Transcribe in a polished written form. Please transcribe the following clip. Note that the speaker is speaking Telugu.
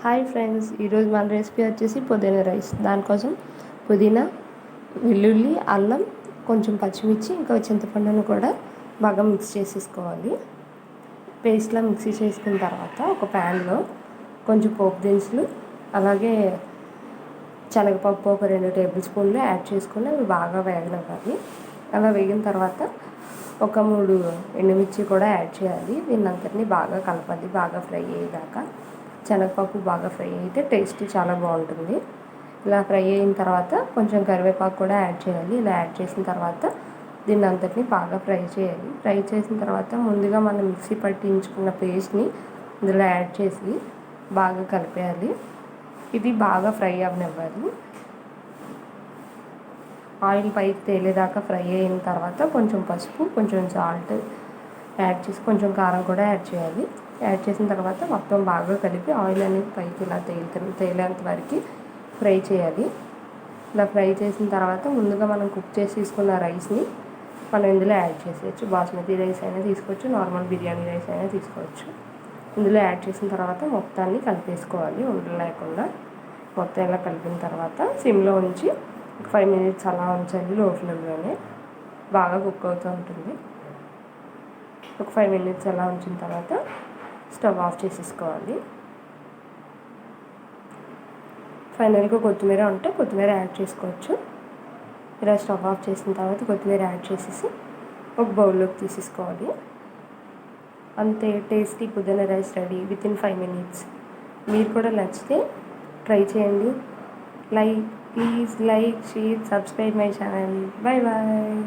హాయ్ ఫ్రెండ్స్, ఈరోజు మన రెసిపీ వచ్చేసి పుదీనా రైస్. దానికోసం పుదీనా, వెల్లుల్లి, అల్లం, కొంచెం పచ్చిమిర్చి, ఇంకా చింతపండును కూడా బాగా మిక్స్ చేసేసుకోవాలి. పేస్ట్లా మిక్సీ చేసుకున్న తర్వాత ఒక ప్యాన్లో కొంచెం పోపు దినుసులు, అలాగే శనగపప్పు ఒక 2 టేబుల్ స్పూన్లు యాడ్ చేసుకుని అవి బాగా వేగనివ్వాలి. అలా వేగిన తర్వాత ఒక 3 ఎండుమిర్చి కూడా యాడ్ చేయాలి. దీన్ని అంతటినీ బాగా కలపాలి, బాగా ఫ్రై అయ్యేదాకా. శనగపప్పు బాగా ఫ్రై అయితే టేస్ట్ చాలా బాగుంటుంది. ఇలా ఫ్రై అయిన తర్వాత కొంచెం కరివేపాకు కూడా యాడ్ చేయాలి. ఇలా యాడ్ చేసిన తర్వాత దీన్ని అంతటినీ బాగా ఫ్రై చేయాలి. ఫ్రై చేసిన తర్వాత ముందుగా మనం మిక్సీ పట్టించుకున్న పేస్ట్ని ఇందులో యాడ్ చేసి బాగా కలిపేయాలి. ఇది బాగా ఫ్రై అవ్వనివ్వాలి. ఆయిల్ పైకి తేలేదాకా ఫ్రై అయిన తర్వాత కొంచెం పసుపు, కొంచెం సాల్ట్ యాడ్ చేసి కొంచెం కారం కూడా యాడ్ చేయాలి. యాడ్ చేసిన తర్వాత మొత్తం బాగా కలిపి ఆయిల్ అనేది పైకి ఇలా తేలేంత వరకు ఫ్రై చేయాలి. ఇలా ఫ్రై చేసిన తర్వాత ముందుగా మనం కుక్ చేసి తీసుకున్న రైస్ని మనం ఇందులో యాడ్ చేసేయచ్చు. బాస్మతి రైస్ అయినా తీసుకోవచ్చు, నార్మల్ బిర్యానీ రైస్ అయినా తీసుకోవచ్చు. ఇందులో యాడ్ చేసిన తర్వాత మొత్తాన్ని కలిపేసుకోవాలి, ఉండలు లేకుండా. మొత్తం ఇలా కలిపిన తర్వాత సిమ్లో ఉంచి 5 minutes అలా ఉంచాలి, లో ఫ్లేమ్లోనే. బాగా కుక్ అవుతూ ఉంటుంది. ఒక 5 minutes అలా ఉంచిన తర్వాత స్టవ్ ఆఫ్ చేసేసుకోవాలి. ఫైనల్గా కొత్తిమీర ఉంటే కొత్తిమీర యాడ్ చేసుకోవచ్చు. ఇలా స్టవ్ ఆఫ్ చేసిన తర్వాత కొత్తిమీర యాడ్ చేసేసి ఒక బౌల్లోకి తీసేసుకోవాలి. అంతే, టేస్టీ పుదీనా రైస్ రెడీ వితిన్ 5 minutes. మీరు కూడా నచ్చితే ట్రై చేయండి. Please like, share, subscribe my channel. Bye bye.